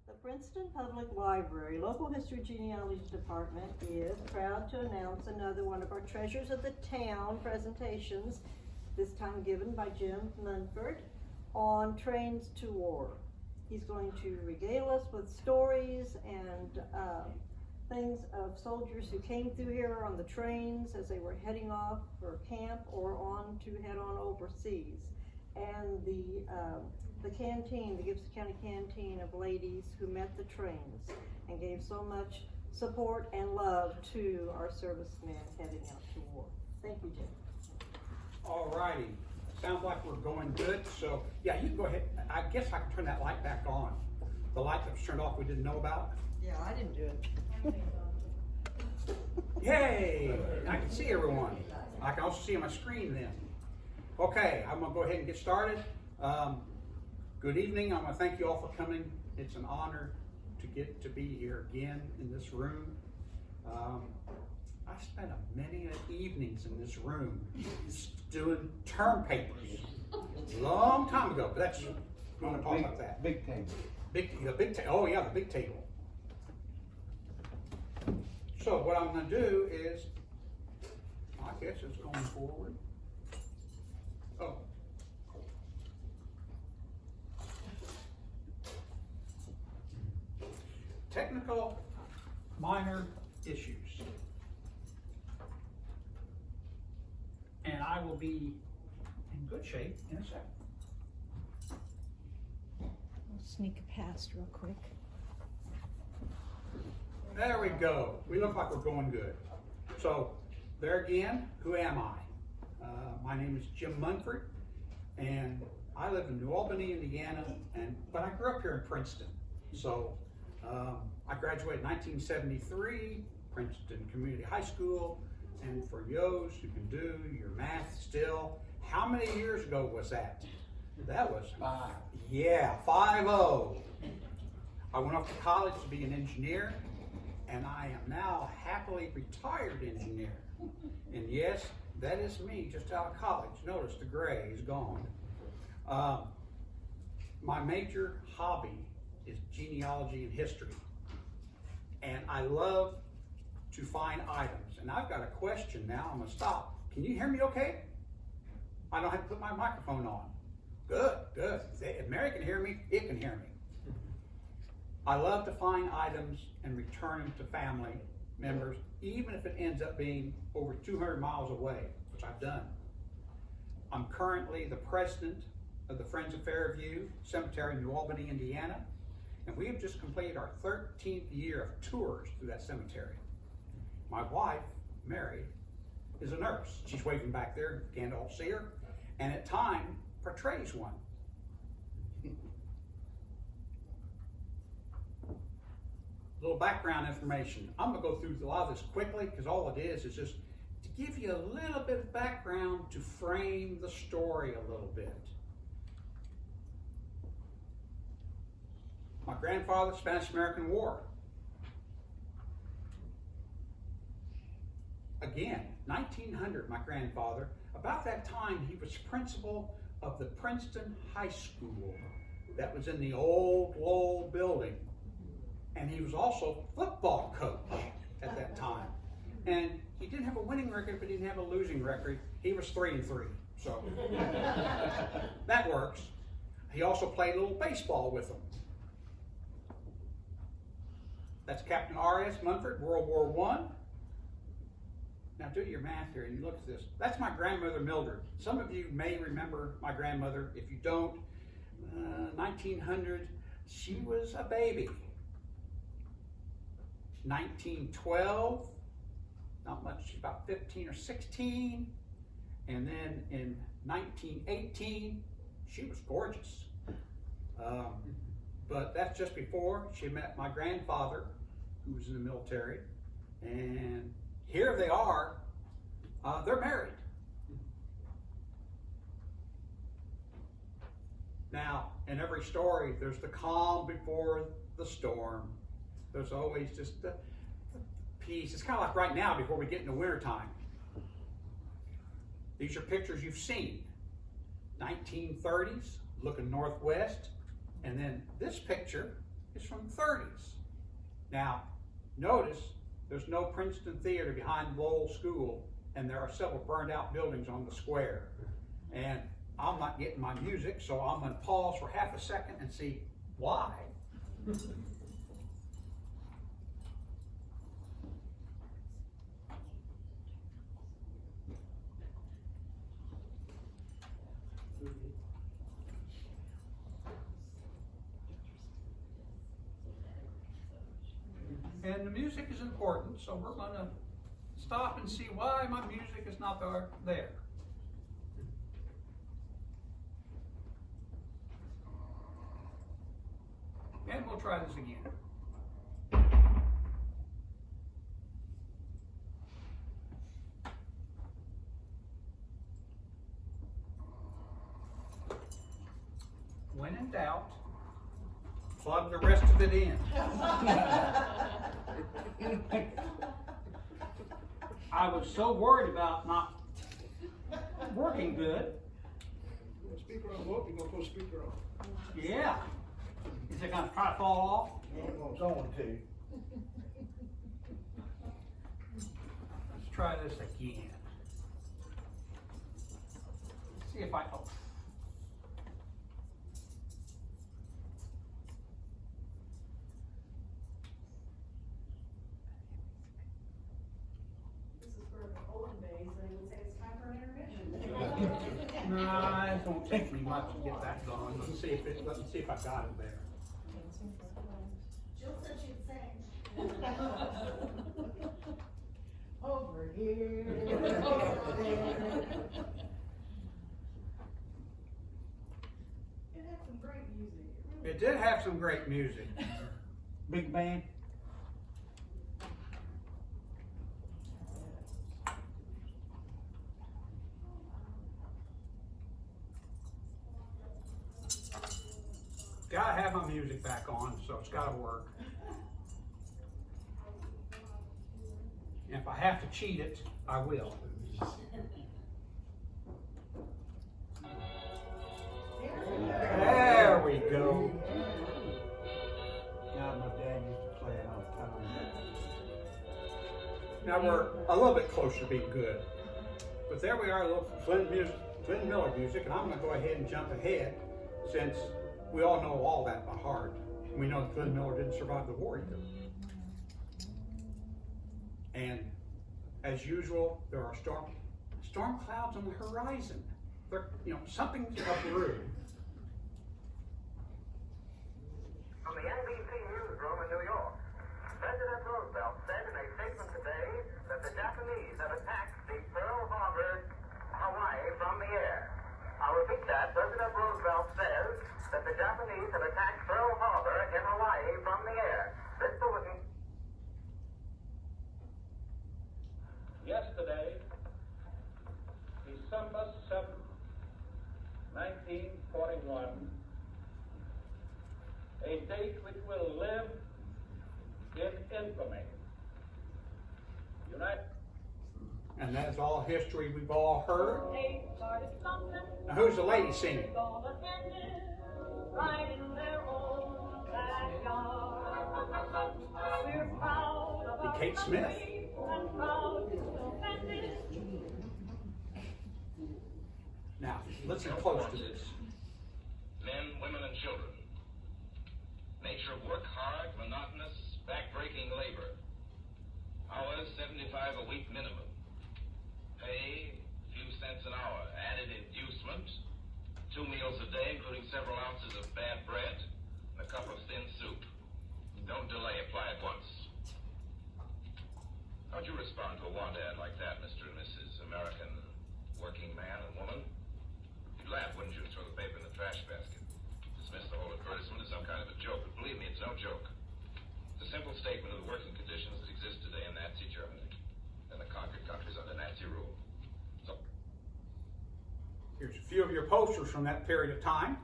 The Princeton Public Library Local History Genealogy Department is proud to announce another one of our Treasures of the Town presentations, this time given by Jim Munford, on Trains to War. He's going to regale us with stories and things of soldiers who came through here on the trains as they were heading off for camp or on to head on overseas. And the canteen, the Gibson County Canteen of ladies who met the trains and gave so much support and love to our servicemen heading out to war. Thank you, Jim. All righty. Sounds like we're going good. So, yeah, you can go ahead. I guess I can turn that light back on. The light that was turned off we didn't know about. Yeah, I didn't do it. Yay! I can see everyone. I can also see on my screen then. Okay, I'm going to go ahead and get started. Good evening. I want to thank you all for coming. It's an honor to get to be here again in this room. I spent many evenings in this room doing term papers. Long time ago, but that's, we want to talk about that. Big table. Oh yeah, the big table. So what I'm going to do is, I guess it's going forward. Oh. Technical minor issues. And I will be in good shape in a second. I'll sneak past real quick. There we go. We look like we're going good. So, there again, who am I? My name is Jim Munford, and I live in New Albany, Indiana, but I grew up here in Princeton. So, I graduated in 1973, Princeton Community High School, and for those who can do your math still, how many years ago was that? That was 5. Yeah, 5-0. I went off to college to be an engineer, and I am now a happily retired engineer. And yes, that is me, just out of college. Notice the gray is gone. My major hobby is genealogy and history. And I love to find items. And I've got a question now. I'm going to stop. Can you hear me okay? I don't have to put my microphone on. Good, good. If Mary can hear me, it can hear me. I love to find items and return them to family members, even if it ends up being over 200 miles away, which I've done. I'm currently the president of the Friends of Fairview Cemetery in New Albany, Indiana, and we have just completed our 13th year of tours through that cemetery. My wife, Mary, is a nurse. She's waving back there, you can't all see her, and at times portrays one. Little background information. I'm going to go through a lot of this quickly because all it is just to give you a little bit of background to frame the story a little bit. My grandfather, Spanish-American War. Again, 1900, my grandfather. About that time, he was principal of the Princeton High School that was in the old Lowell building. And he was also football coach at that time. And he didn't have a winning record, but he didn't have a losing record. He was 3-3, so that works. He also played a little baseball with them. That's Captain R.S. Munford, World War I. Now do your math here and you look at this. That's my grandmother Mildred. Some of you may remember my grandmother. If you don't, 1900, she was a baby. 1912, not much, she's about 15 or 16. And then in 1918, she was gorgeous. But that's just before she met my grandfather, who was in the military. And here they are, they're married. Now, in every story, there's the calm before the storm. There's always just the peace. It's kind of like right now before we get into wintertime. These are pictures you've seen. 1930s, looking northwest. And then this picture is from the 30s. Now, notice there's no Princeton Theater behind Lowell School, and there are several burned out buildings on the square. And I'm not getting my music, so I'm going to pause for half a second and see why. And the music is important, so we're going to stop and see why my music is not there. And we'll try this again. When in doubt, plug the rest of it in. I was so worried about not working good. Speaker on, look, you're gonna put a speaker on. Yeah. Is it gonna try to fall off? No, it's going to. Let's try this again. See if I, oh. This is for the olden days, they would say it's time for an intermission. No, it won't take me much to get that going. Let's see if I got it there. Jill said she'd sing. Over here. It had some great music. It did have some great music. Big band. Gotta have my music back on, so it's gotta work. And if I have to cheat it, I will. There we go. Now my dad used to play it all the time. Now we're a little bit closer to being good. But there we are, a little Glenn Miller music, and I'm gonna go ahead and jump ahead since we all know all that by heart. We know that Glenn Miller didn't survive the war either. And as usual, there are storm clouds on the horizon. Something's up the road. From the NBC newsroom in New York, President Roosevelt said in a statement today that the Japanese have attacked the Pearl Harbor, Hawaii, from the air. I'll repeat that. President Roosevelt says that the Japanese have attacked Pearl Harbor in Hawaii from the air. This bulletin. Yesterday, December 7th, 1941, a date which will live in infamy. And that's all history we've all heard. Now who's the lady singing? The Kate Smith. Now, listen close to this. Men, women, and children. Nature of work hard, monotonous, back-breaking labor. Hours 75 a week minimum. Pay, few cents an hour. Added inducement, 2 meals a day, including several ounces of bad bread, and a cup of thin soup. Don't delay, apply at once. How'd you respond to a want ad like that, Mr. and Mrs. American working man and woman? You'd laugh, wouldn't you, and throw the paper in the trash basket? Dismiss the whole advertisement as some kind of a joke, but believe me, it's no joke. It's a simple statement of the working conditions that exist today in Nazi Germany and the conquered countries under Nazi rule. So, here's a few of your posters from that period of time.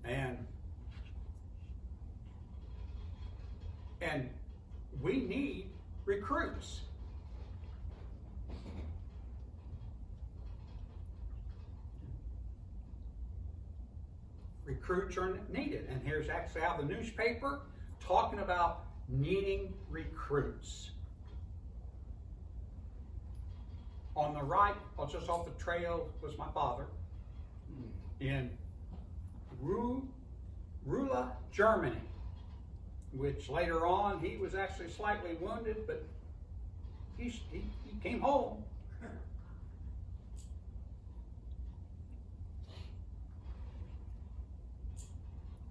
And we need recruits. recruits are needed. And here's actually out of the newspaper talking about needing recruits. On the right, just off the trail, was my father in Rula, Germany, which later on he was actually slightly wounded, but he came home.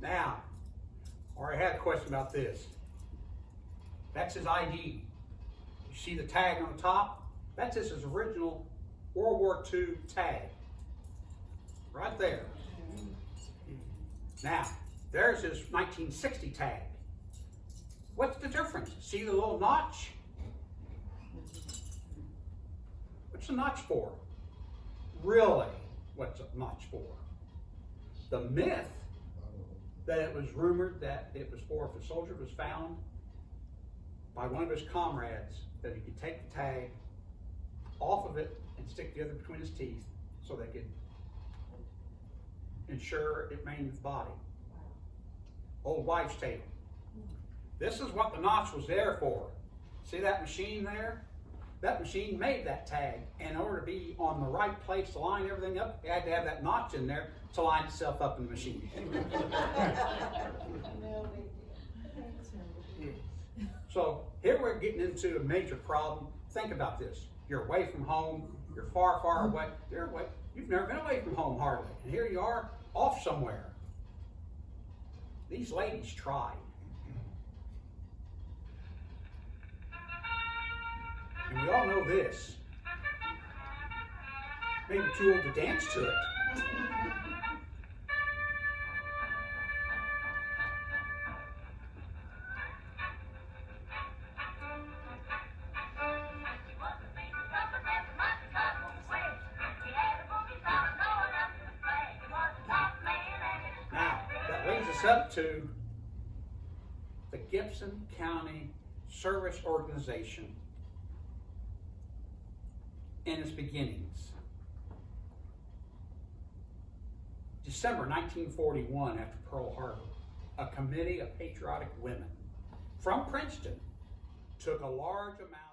Now, I had a question about this. That's his ID. You see the tag on the top? That's his original World War II tag. Right there. Now, there's his 1960 tag. What's the difference? See the little notch? What's the notch for? Really, what's a notch for? The myth that it was rumored that it was for if a soldier was found by one of his comrades, that he could take the tag off of it and stick the other between his teeth so they could ensure it remained in the body. Old wives' tale. This is what the notch was there for. See that machine there? That machine made that tag, and in order to be on the right place to line everything up, it had to have that notch in there to line itself up in the machine. So here we're getting into a major problem. Think about this. You're away from home. You're far, far away. You've never been away from home hardly. And here you are off somewhere. These ladies tried. And we all know this. Maybe too old to dance to it. Now, that leads us up to the Gibson County Service Organization in its beginnings. December 1941, after Pearl Harbor, a committee of patriotic women from Princeton took a large amount